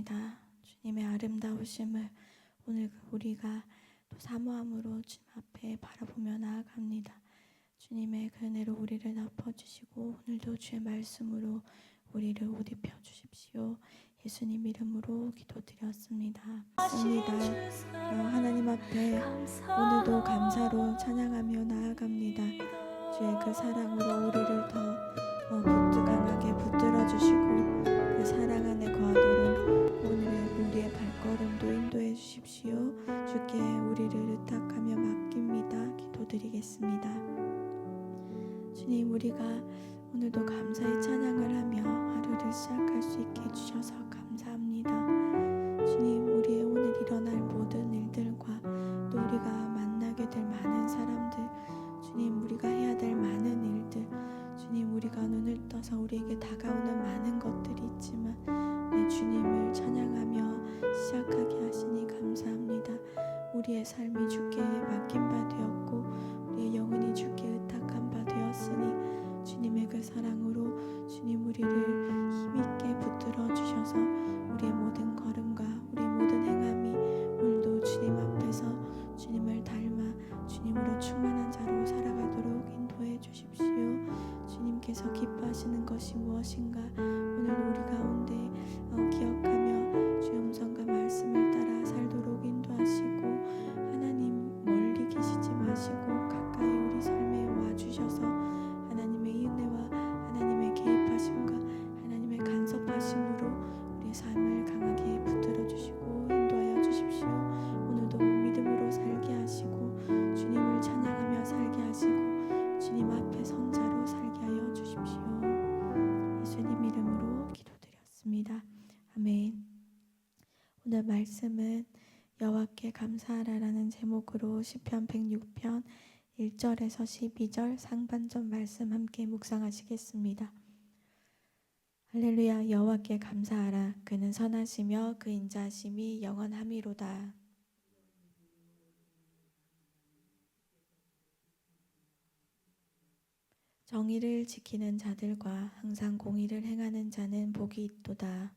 감사합니다. 주님의 아름다우심을 오늘 우리가 또 사모함으로 주님 앞에 바라보며 나아갑니다. 주님의 그 은혜로 우리를 덮어주시고 오늘도 주의 말씀으로 우리를 옷 입혀 주십시오. 예수님 이름으로 기도드렸습니다. 하나님 앞에 오늘도 감사로 찬양하며 나아갑니다. 주의 그 사랑으로 우리를 더 강하게 붙들어 주시고 그 사랑 안에 거하도록 오늘 우리의 발걸음도 인도해 주십시오. 주께 우리를 의탁하며 맡깁니다. 기도드리겠습니다. 주님, 우리가 오늘도 감사의 찬양을 하며 하루를 시작할 수 있게 해주셔서 감사합니다. 주님, 우리의 오늘 일어날 모든 일들과 또 우리가 만나게 될 많은 사람들, 주님, 우리가 해야 될 많은 일들, 주님, 우리가 눈을 떠서 우리에게 다가오는 많은 것들이 있지만 주님을 찬양하며 시작하게 하시니 감사합니다. 우리의 삶이 주께 맡긴 바 되었고 우리의 영혼이 주께 의탁한 바 되었으니 주님의 그 사랑으로 주님 우리를 힘있게 붙들어 주셔서 우리의 모든 걸음과 우리의 모든 행함이 오늘도 주님 앞에서 주님을 닮아 주님으로 충만한 자로 살아가도록 인도해 주십시오. 주님께서 기뻐하시는 것이 무엇인가 오늘 우리 가운데 기억하며 주의 음성과 말씀을 따라 살도록 인도하시고 하나님 멀리 계시지 마시고 가까이 우리 삶에 와주셔서 하나님의 은혜와 하나님의 개입하심과 하나님의 간섭하심으로 우리의 삶을 강하게 붙들어 주시고 인도하여 주십시오. 오늘도 믿음으로 살게 하시고 주님을 찬양하며 살게 하시고 주님 앞에 선자로 살게 하여 주십시오. 예수님 이름으로 기도드렸습니다. 아멘. 오늘 말씀은 여호와께 감사하라라는 제목으로 시편 106편 1절에서 12절 상반절 말씀 함께 묵상하시겠습니다. 할렐루야. 여호와께 감사하라. 그는 선하시며 그 인자하심이 영원함이로다. 정의를 지키는 자들과 항상 공의를 행하는 자는 복이 있도다.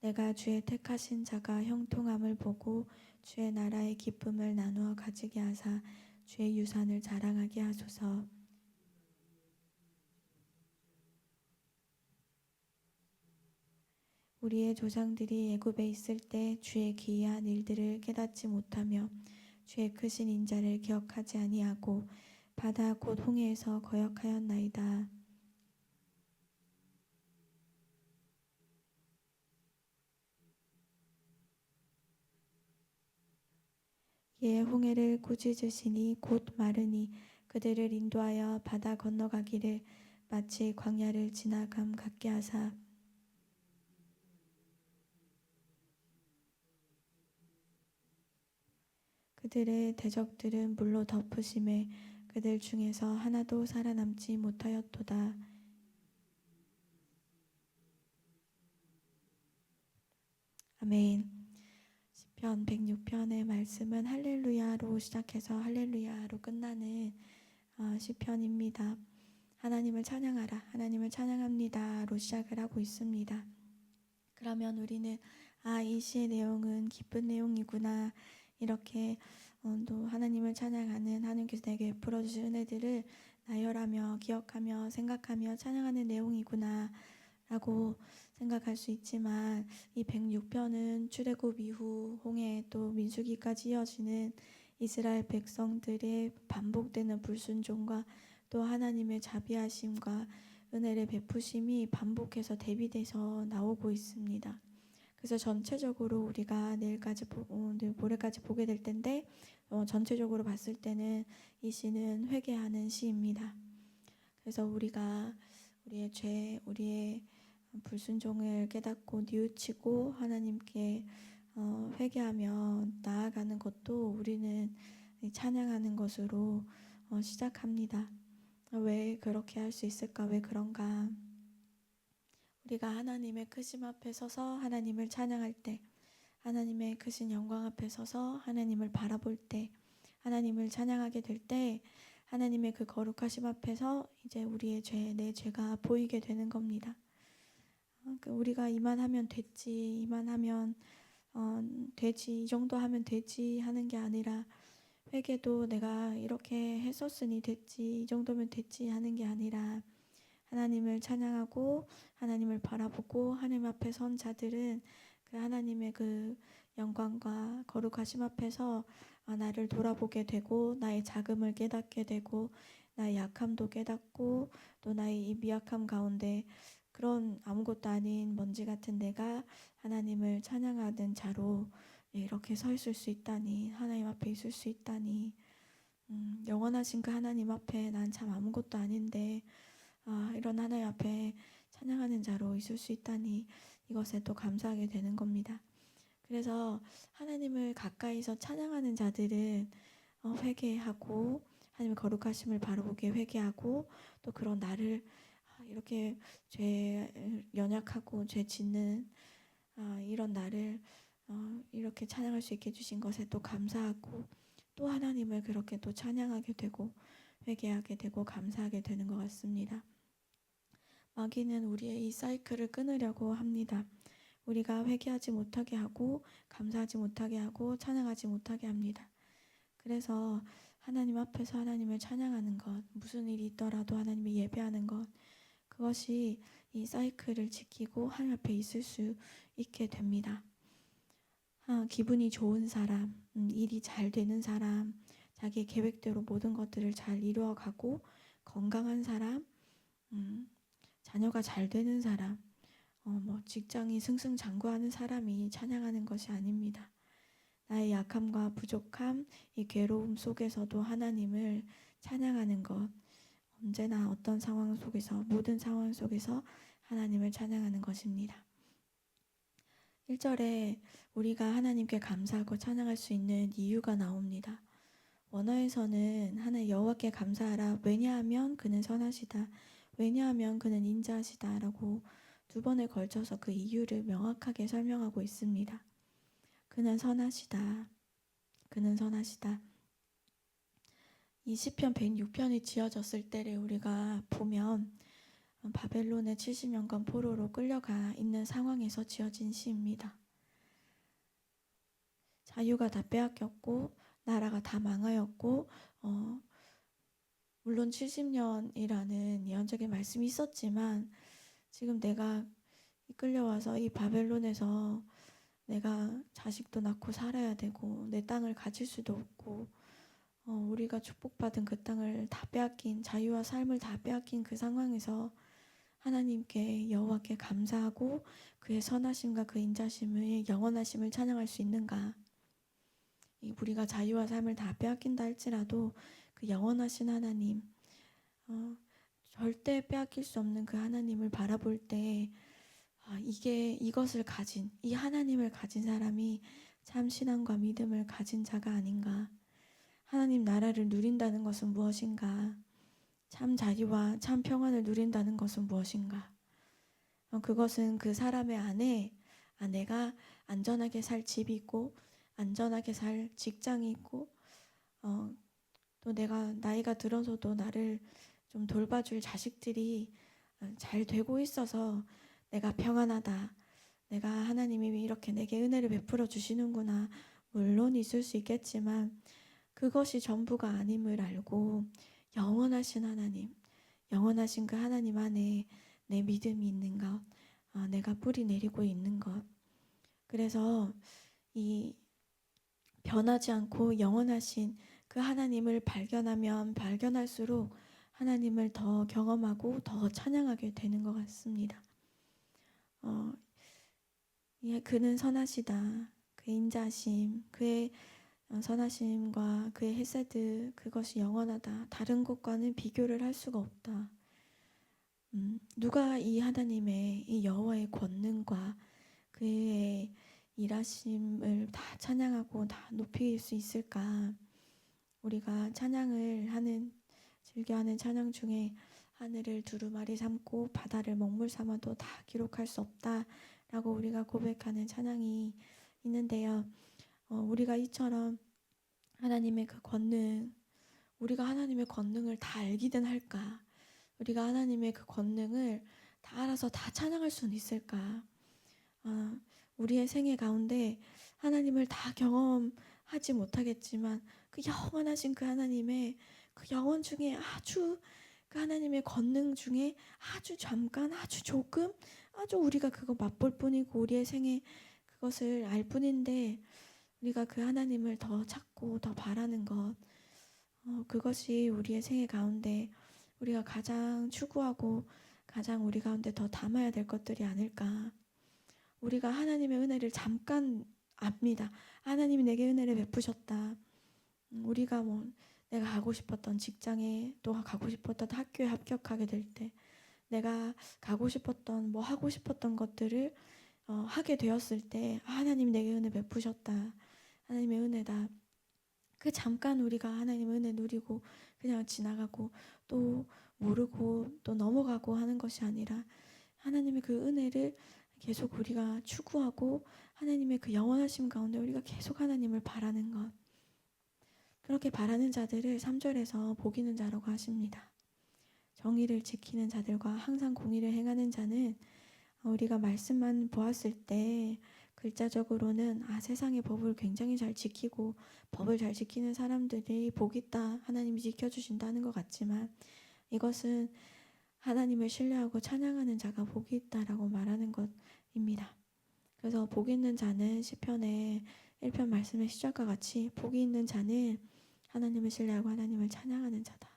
내가 주의 택하신 자가 형통함을 보고 주의 나라의 기쁨을 나누어 가지게 하사 주의 유산을 자랑하게 하소서. 우리의 조상들이 애굽에 있을 때 주의 기이한 일들을 깨닫지 못하며 주의 크신 인자를 기억하지 아니하고 바다 곧 홍해에서 거역하였나이다. 예, 홍해를 꾸짖으시니 곧 마르니 그들을 인도하여 바다 건너가기를 마치 광야를 지나감 같게 하사 그들의 대적들은 물로 덮으심에 그들 중에서 하나도 살아남지 못하였도다. 아멘. 시편 106편의 말씀은 할렐루야로 시작해서 할렐루야로 끝나는 시편입니다. 하나님을 찬양하라, 하나님을 찬양합니다로 시작을 하고 있습니다. 그러면 우리는 이 시의 내용은 기쁜 내용이구나, 이렇게 또 하나님을 찬양하는 하나님께서 내게 베풀어주신 은혜들을 나열하며 기억하며 생각하며 찬양하는 내용이구나 라고 생각할 수 있지만 이 106편은 출애굽 이후 홍해 또 민수기까지 이어지는 이스라엘 백성들의 반복되는 불순종과 또 하나님의 자비하심과 은혜를 베푸심이 반복해서 대비돼서 나오고 있습니다. 그래서 전체적으로 우리가 내일 모레까지 보게 될 텐데 전체적으로 봤을 때는 이 시는 회개하는 시입니다. 그래서 우리가 우리의 죄, 우리의 불순종을 깨닫고 뉘우치고 하나님께 회개하며 나아가는 것도 우리는 찬양하는 것으로 시작합니다. 왜 그렇게 할 수 있을까? 왜 그런가? 우리가 하나님의 크심 앞에 서서 하나님을 찬양할 때, 하나님의 크신 영광 앞에 서서 하나님을 바라볼 때, 하나님을 찬양하게 될 때 하나님의 그 거룩하심 앞에서 이제 우리의 죄, 내 죄가 보이게 되는 겁니다. 우리가 이만하면 됐지, 이만하면 되지, 이 정도 하면 되지 하는 게 아니라, 회개도 내가 이렇게 했었으니 됐지, 이 정도면 됐지 하는 게 아니라, 하나님을 찬양하고 하나님을 바라보고 하나님 앞에 선 자들은 그 하나님의 그 영광과 거룩하심 앞에서 나를 돌아보게 되고, 나의 자금을 깨닫게 되고, 나의 약함도 깨닫고, 또 나의 이 미약함 가운데 그런 아무것도 아닌 먼지 같은 내가 하나님을 찬양하는 자로 이렇게 서 있을 수 있다니, 하나님 앞에 있을 수 있다니, 영원하신 그 하나님 앞에 난 참 아무것도 아닌데 이런 하나님 앞에 찬양하는 자로 있을 수 있다니, 이것에 또 감사하게 되는 겁니다. 그래서 하나님을 가까이서 찬양하는 자들은 회개하고 하나님의 거룩하심을 바라보게 회개하고, 또 그런 나를 이렇게 죄 연약하고 죄 짓는 이런 나를 이렇게 찬양할 수 있게 해주신 것에 또 감사하고, 또 하나님을 그렇게 또 찬양하게 되고 회개하게 되고 감사하게 되는 것 같습니다. 마귀는 우리의 이 사이클을 끊으려고 합니다. 우리가 회개하지 못하게 하고 감사하지 못하게 하고 찬양하지 못하게 합니다. 그래서 하나님 앞에서 하나님을 찬양하는 것, 무슨 일이 있더라도 하나님을 예배하는 것, 그것이 이 사이클을 지키고 하나님 앞에 있을 수 있게 됩니다. 기분이 좋은 사람, 일이 잘 되는 사람, 자기의 계획대로 모든 것들을 잘 이루어가고 건강한 사람, 자녀가 잘 되는 사람, 직장이 승승장구하는 사람이 찬양하는 것이 아닙니다. 나의 약함과 부족함, 이 괴로움 속에서도 하나님을 찬양하는 것, 언제나 어떤 상황 속에서, 모든 상황 속에서 하나님을 찬양하는 것입니다. 1절에 우리가 하나님께 감사하고 찬양할 수 있는 이유가 나옵니다. 원어에서는 하나님 여호와께 감사하라, 왜냐하면 그는 선하시다, 왜냐하면 그는 인자하시다 라고 2번에 걸쳐서 그 이유를 명확하게 설명하고 있습니다. 그는 선하시다, 그는 선하시다. 이 시편 106편이 지어졌을 때를 우리가 보면 바벨론의 70년간 포로로 끌려가 있는 상황에서 지어진 시입니다. 자유가 다 빼앗겼고 나라가 다 망하였고, 물론 70년이라는 예언적인 말씀이 있었지만, 지금 내가 끌려와서 이 바벨론에서 내가 자식도 낳고 살아야 되고 내 땅을 가질 수도 없고, 우리가 축복받은 그 땅을 다 빼앗긴, 자유와 삶을 다 빼앗긴 그 상황에서 하나님께, 여호와께 감사하고 그의 선하심과 그 인자심을, 영원하심을 찬양할 수 있는가? 우리가 자유와 삶을 다 빼앗긴다 할지라도 그 영원하신 하나님, 절대 빼앗길 수 없는 그 하나님을 바라볼 때 이것을 가진, 이 하나님을 가진 사람이 참 신앙과 믿음을 가진 자가 아닌가. 하나님 나라를 누린다는 것은 무엇인가? 참 자유와 참 평안을 누린다는 것은 무엇인가? 그것은 그 사람의 안에 내가 안전하게 살 집이 있고, 안전하게 살 직장이 있고, 또 내가 나이가 들어서도 나를 좀 돌봐줄 자식들이 잘 되고 있어서 내가 평안하다, 내가 하나님이 이렇게 내게 은혜를 베풀어 주시는구나, 물론 있을 수 있겠지만 그것이 전부가 아님을 알고, 영원하신 하나님, 영원하신 그 하나님 안에 내 믿음이 있는 것, 내가 뿌리 내리고 있는 것, 그래서 이 변하지 않고 영원하신 그 하나님을 발견하면 발견할수록 하나님을 더 경험하고 더 찬양하게 되는 것 같습니다. 그는 선하시다, 그의 인자심, 그의 선하심과 그의 헤세드, 그것이 영원하다, 다른 것과는 비교를 할 수가 없다. 누가 이 하나님의, 이 여호와의 권능과 그의 일하심을 다 찬양하고 다 높일 수 있을까? 우리가 찬양을 하는, 즐겨하는 찬양 중에 하늘을 두루마리 삼고 바다를 먹물 삼아도 다 기록할 수 없다 라고 우리가 고백하는 찬양이 있는데요. 우리가 이처럼 하나님의 그 권능, 우리가 하나님의 권능을 다 알기든 할까? 우리가 하나님의 그 권능을 다 알아서 다 찬양할 수는 있을까? 우리의 생애 가운데 하나님을 다 경험하지 못하겠지만 그 영원하신 그 하나님의 그 영원 중에 아주 그 하나님의 권능 중에 아주 잠깐 아주 조금 아주 우리가 그거 맛볼 뿐이고 우리의 생에 그것을 알 뿐인데 우리가 그 하나님을 더 찾고 더 바라는 것 그것이 우리의 생애 가운데 우리가 가장 추구하고 가장 우리 가운데 더 담아야 될 것들이 아닐까. 우리가 하나님의 은혜를 잠깐 압니다. 하나님이 내게 은혜를 베푸셨다. 우리가 내가 가고 싶었던 직장에 또 가고 싶었던 학교에 합격하게 될 때 내가 가고 싶었던 하고 싶었던 것들을 하게 되었을 때 하나님이 내게 은혜 베푸셨다. 하나님의 은혜다. 그 잠깐 우리가 하나님의 은혜 누리고 그냥 지나가고 또 모르고 또 넘어가고 하는 것이 아니라 하나님의 그 은혜를 계속 우리가 추구하고 하나님의 그 영원하심 가운데 우리가 계속 하나님을 바라는 것. 그렇게 바라는 자들을 3절에서 복 있는 자라고 하십니다. 정의를 지키는 자들과 항상 공의를 행하는 자는 우리가 말씀만 보았을 때 글자적으로는 세상의 법을 굉장히 잘 지키고 법을 잘 지키는 사람들이 복 있다, 하나님이 지켜주신다는 것 같지만 이것은 하나님을 신뢰하고 찬양하는 자가 복이 있다라고 말하는 것입니다. 그래서 복 있는 자는 시편의 1편 말씀의 시작과 같이 복이 있는 자는 하나님을 신뢰하고 하나님을 찬양하는 자다.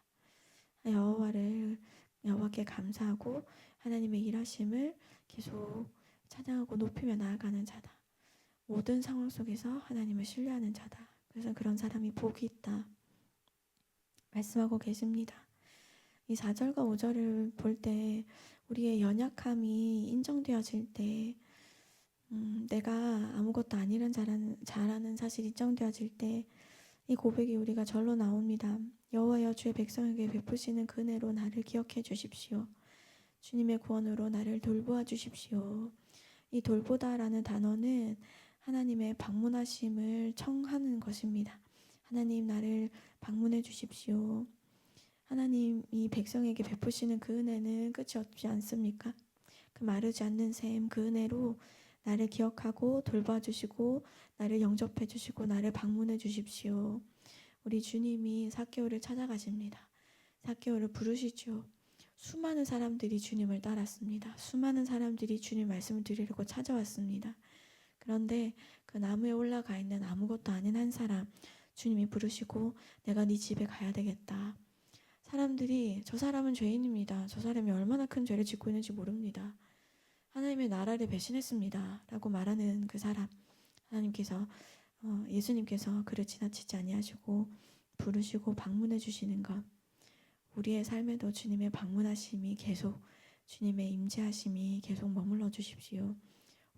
여호와께 감사하고 하나님의 일하심을 계속 찬양하고 높이며 나아가는 자다. 모든 상황 속에서 하나님을 신뢰하는 자다. 그래서 그런 사람이 복이 있다 말씀하고 계십니다. 이 4절과 5절을 볼 때 우리의 연약함이 인정되어질 때 내가 아무것도 아니란 자라는 사실이 인정되어질 때 이 고백이 우리가 절로 나옵니다. 여호와여 주의 백성에게 베푸시는 그 은혜로 나를 기억해 주십시오. 주님의 구원으로 나를 돌보아 주십시오. 이 돌보다라는 단어는 하나님의 방문하심을 청하는 것입니다. 하나님 나를 방문해 주십시오. 하나님이 백성에게 베푸시는 그 은혜는 끝이 없지 않습니까? 그 마르지 않는 샘 그 은혜로 나를 기억하고 돌봐 주시고 나를 영접해 주시고 나를 방문해 주십시오. 우리 주님이 삭개오를 찾아가십니다. 삭개오를 부르시죠. 수많은 사람들이 주님을 따랐습니다. 수많은 사람들이 주님 말씀을 드리려고 찾아왔습니다. 그런데 그 나무에 올라가 있는 아무것도 아닌 한 사람 주님이 부르시고 내가 네 집에 가야 되겠다. 사람들이 저 사람은 죄인입니다. 저 사람이 얼마나 큰 죄를 짓고 있는지 모릅니다. 하나님의 나라를 배신했습니다. 라고 말하는 그 사람 하나님께서 예수님께서 그를 지나치지 아니하시고 부르시고 방문해 주시는 것 우리의 삶에도 주님의 방문하심이 계속 주님의 임재하심이 계속 머물러 주십시오.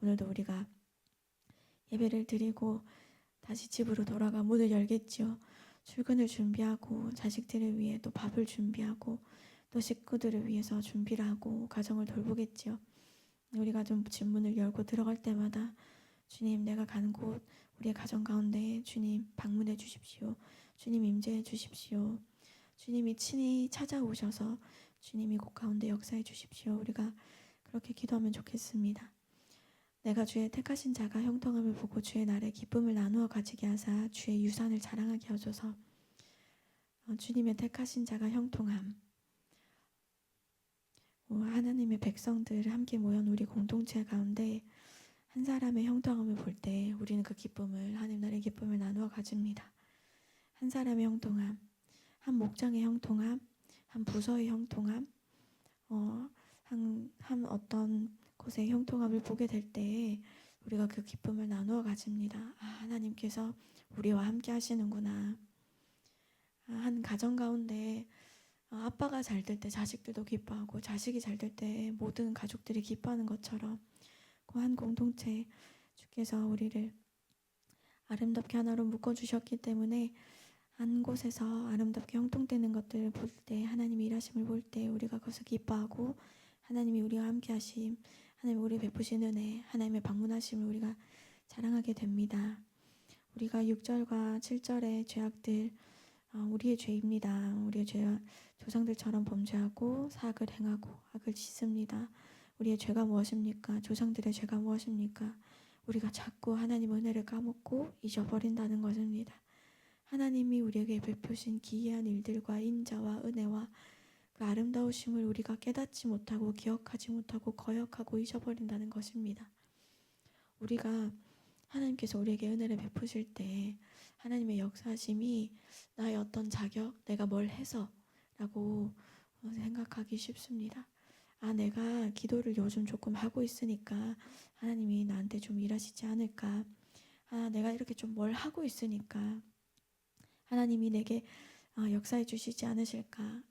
오늘도 우리가 예배를 드리고 다시 집으로 돌아가 문을 열겠지요. 출근을 준비하고 자식들을 위해 또 밥을 준비하고 또 식구들을 위해서 준비를 하고 가정을 돌보겠지요. 우리가 좀 집 문을 열고 들어갈 때마다 주님 내가 가는 곳 우리의 가정 가운데 주님 방문해 주십시오. 주님 임재해 주십시오. 주님이 친히 찾아오셔서 주님이 곳 가운데 역사해 주십시오. 우리가 그렇게 기도하면 좋겠습니다. 내가 주의 택하신 자가 형통함을 보고 주의 날에 기쁨을 나누어 가지게 하사 주의 유산을 자랑하게 하소서. 주님의 택하신 자가 형통함 하나님의 백성들 함께 모여 우리 공동체 가운데 한 사람의 형통함을 볼 때 우리는 그 기쁨을 하나님 나라의 기쁨을 나누어 가집니다. 한 사람의 형통함, 한 목장의 형통함, 한 부서의 형통함, 한 어떤 곳의 형통함을 보게 될 때에 우리가 그 기쁨을 나누어 가집니다. 하나님께서 우리와 함께 하시는구나. 한 가정 가운데 아빠가 잘 될 때 자식들도 기뻐하고 자식이 잘 될 때 모든 가족들이 기뻐하는 것처럼 그 한 공동체 주께서 우리를 아름답게 하나로 묶어주셨기 때문에 한 곳에서 아름답게 형통되는 것들을 볼 때 하나님의 일하심을 볼 때 우리가 그것을 기뻐하고 하나님이 우리와 함께 하심 하나님이 우리 베푸신 은혜 하나님의 방문하심을 우리가 자랑하게 됩니다. 우리가 6절과 7절의 죄악들 우리의 죄입니다. 우리의 죄와 조상들처럼 범죄하고 사악을 행하고 악을 짓습니다. 우리의 죄가 무엇입니까? 조상들의 죄가 무엇입니까? 우리가 자꾸 하나님 은혜를 까먹고 잊어버린다는 것입니다. 하나님이 우리에게 베푸신 기이한 일들과 인자와 은혜와 그 아름다우심을 우리가 깨닫지 못하고 기억하지 못하고 거역하고 잊어버린다는 것입니다. 우리가 하나님께서 우리에게 은혜를 베푸실 때 하나님의 역사하심이 나의 어떤 자격, 내가 뭘 해서 라고 생각하기 쉽습니다. 내가 기도를 요즘 조금 하고 있으니까 하나님이 나한테 좀 일하시지 않을까. 내가 이렇게 좀 뭘 하고 있으니까 하나님이 내게 역사해 주시지 않으실까.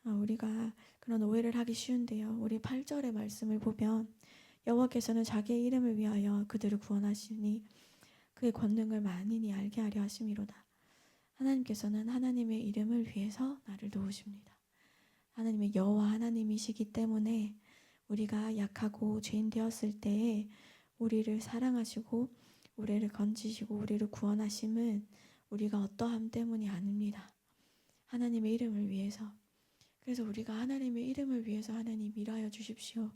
우리가 그런 오해를 하기 쉬운데요. 우리 8절의 말씀을 보면 여호와께서는 자기의 이름을 위하여 그들을 구원하시니 그의 권능을 만인이 알게 하려 하심이로다. 하나님께서는 하나님의 이름을 위해서 나를 도우십니다. 하나님의 여호와 하나님이시기 때문에 우리가 약하고 죄인 되었을 때에 우리를 사랑하시고 우리를 건지시고 우리를 구원하심은 우리가 어떠함 때문이 아닙니다. 하나님의 이름을 위해서. 그래서 우리가 하나님의 이름을 위해서 하나님 일하여 주십시오.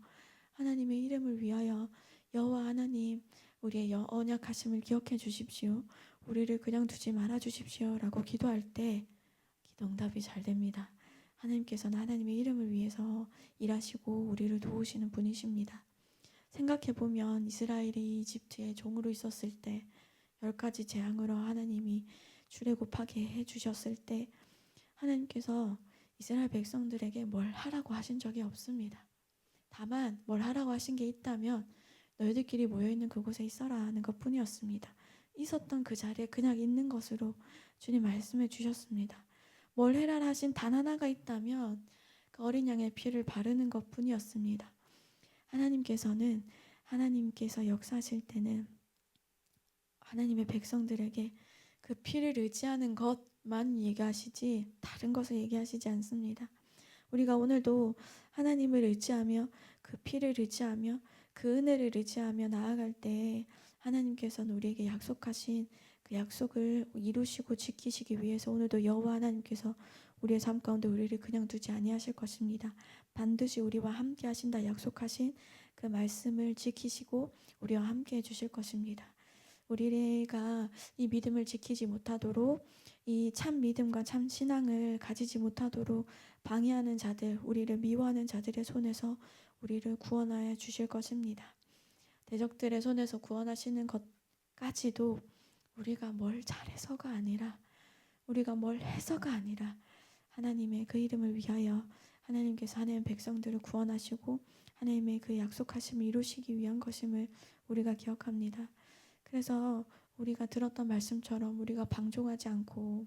하나님의 이름을 위하여 여호와 하나님 우리의 언약하심을 기억해 주십시오. 우리를 그냥 두지 말아 주십시오 라고 기도할 때 기도 응답이 잘 됩니다. 하나님께서는 하나님의 이름을 위해서 일하시고 우리를 도우시는 분이십니다. 생각해보면 이스라엘이 이집트의 종으로 있었을 때 10가지 재앙으로 하나님이 출애굽하게 해주셨을 때 하나님께서 이스라엘 백성들에게 뭘 하라고 하신 적이 없습니다. 다만 뭘 하라고 하신 게 있다면 너희들끼리 모여있는 그곳에 있어라 하는 것뿐이었습니다. 있었던 그 자리에 그냥 있는 것으로 주님 말씀해 주셨습니다. 뭘 해라 하신 단 하나가 있다면 그 어린 양의 피를 바르는 것뿐이었습니다. 하나님께서 역사하실 때는 하나님의 백성들에게 그 피를 의지하는 것만 얘기하시지 다른 것을 얘기하시지 않습니다. 우리가 오늘도 하나님을 의지하며 그 피를 의지하며 그 은혜를 의지하며 나아갈 때 하나님께서는 우리에게 약속하신 그 약속을 이루시고 지키시기 위해서 오늘도 여호와 하나님께서 우리의 삶 가운데 우리를 그냥 두지 아니하실 것입니다. 반드시 우리와 함께 하신다 약속하신 그 말씀을 지키시고 우리와 함께 해주실 것입니다. 우리가 이 믿음을 지키지 못하도록 이 참 믿음과 참 신앙을 가지지 못하도록 방해하는 자들, 우리를 미워하는 자들의 손에서 우리를 구원하여 주실 것입니다. 대적들의 손에서 구원하시는 것까지도 우리가 뭘 잘해서가 아니라 우리가 뭘 해서가 아니라 하나님의 그 이름을 위하여 하나님께서 하나님의 백성들을 구원하시고 하나님의 그 약속하심을 이루시기 위한 것임을 우리가 기억합니다. 그래서 우리가 들었던 말씀처럼 우리가 방종하지 않고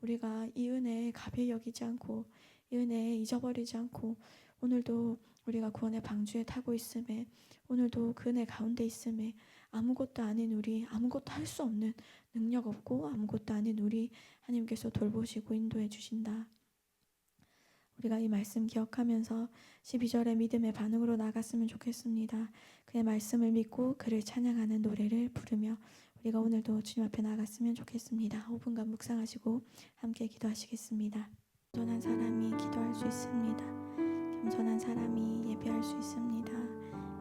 우리가 이 은혜에 가벼이 여기지 않고 이 은혜에 잊어버리지 않고 오늘도 우리가 구원의 방주에 타고 있음에 오늘도 그 은혜 가운데 있음에 아무것도 아닌 우리 아무것도 할 수 없는 능력 없고 아무것도 아닌 우리 하나님께서 돌보시고 인도해 주신다. 우리가 이 말씀 기억하면서 12절의 믿음의 반응으로 나갔으면 좋겠습니다. 그의 말씀을 믿고 그를 찬양하는 노래를 부르며 우리가 오늘도 주님 앞에 나갔으면 좋겠습니다. 5분간 묵상하시고 함께 기도하시겠습니다. 겸손한 사람이 기도할 수 있습니다. 겸손한 사람이 예배할 수 있습니다.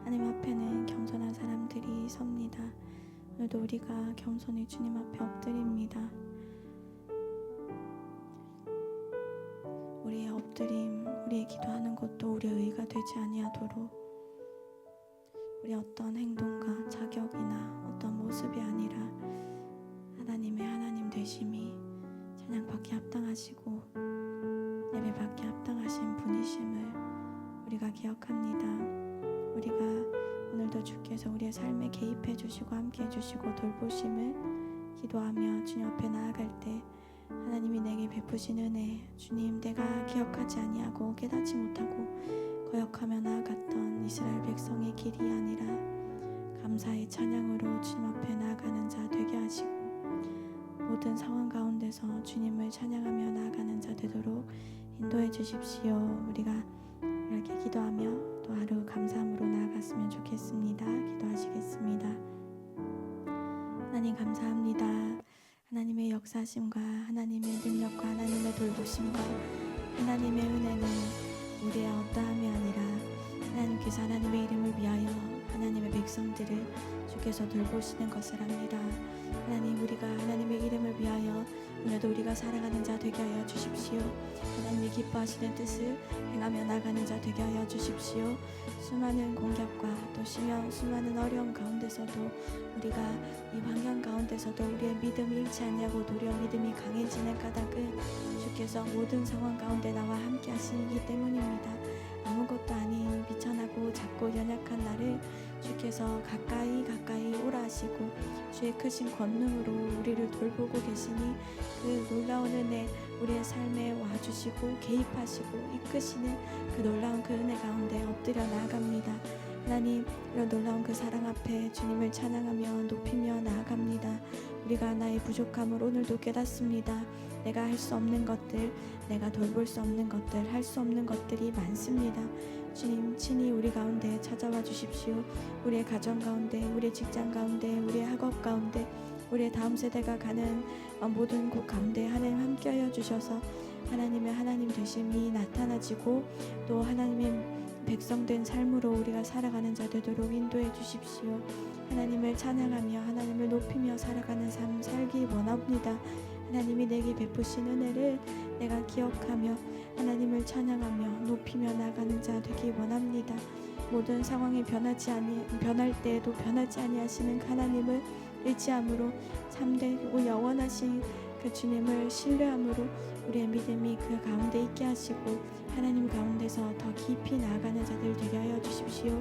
하나님 앞에는 겸손한 사람들이 섭니다. 오늘도 우리가 겸손히 주님 앞에 엎드립니다. 우리의 엎드림, 우리의 기도하는 것도 우리의 의가 되지 아니하도록 우리의 어떤 행동과 자격이나 어떤 모습이 아니라 하나님의 하나님 되심이 찬양받기 합당하시고 예배받기 합당하신 분이심을 우리가 기억합니다. 우리가 오늘도 주께서 우리의 삶에 개입해 주시고 함께 해주시고 돌보심을 기도하며 주님 앞에 나아갈 때 하나님이 내게 베푸신 은혜, 주님 내가 기억하지 아니하고 깨닫지 못하고 거역하며 나아갔던 이스라엘 백성의 길이 아니라 감사의 찬양으로 주님 앞에 나아가는 자 되게 하시고 모든 상황 가운데서 주님을 찬양하며 나아가는 자 되도록 인도해 주십시오. 우리가 이렇게 기도하며 또 하루 감사함으로 나아갔으면 좋겠습니다. 기도하시겠습니다. 하나님 감사합니다. 하나님의 역사심과 하나님의 능력과 하나님의 돌보심과 하나님의 은혜는 우리의 어떠함이 아니라 하나님께서 하나님의 이름을 위하여 하나님의 백성들을 주께서 돌보시는 것을 압니다. 하나님, 우리가 하나님의 이름을 위하여 오늘도 우리가 살아가는 자 되게 하여 주십시오. 하나님이 기뻐하시는 뜻을 행하며 나가는 자 되게 하여 주십시오. 수많은 공격과 또 수많은 어려움 가운데서도 우리가 이 환경 가운데서도 우리의 믿음이 잃지 않냐고 도리어 믿음이 강해지는 까닭은 주께서 모든 상황 가운데 나와 함께 하시기 때문입니다. 아무것도 아닌 비천하고 작고 연약한 나를 주께서 가까이 오라 하시고 주의 크신 권능으로 우리를 돌보고 계시니 그 놀라운 은혜 우리의 삶에 와주시고 개입하시고 이끄시는 그 놀라운 그 은혜 가운데 엎드려 나아갑니다. 하나님, 이런 놀라운 그 사랑 앞에 주님을 찬양하며 높이며 나아갑니다. 우리가 나의 부족함을 오늘도 깨닫습니다. 내가 할 수 없는 것들, 내가 돌볼 수 없는 것들, 할 수 없는 것들이 많습니다. 주님 친히 우리 가운데 찾아와 주십시오. 우리의 가정 가운데, 우리의 직장 가운데, 우리의 학업 가운데, 우리의 다음 세대가 가는 모든 곳 가운데 하나님 함께하여 주셔서 하나님의 하나님 되심이 나타나지고 또 하나님의 백성된 삶으로 우리가 살아가는 자 되도록 인도해 주십시오. 하나님을 찬양하며 하나님을 높이며 살아가는 삶 살기 원합니다. 하나님이 내게 베푸신 은혜를 내가 기억하며 하나님을 찬양하며 높이며 나가는 자 되기 원합니다. 모든 상황이 변할 때에도 변하지 아니하시는 하나님을 의지함으로 참되고 영원하신 그 주님을 신뢰함으로 우리의 믿음이 그 가운데 있게 하시고 하나님 가운데서 더 깊이 나아가는 자들 되게 하여 주십시오.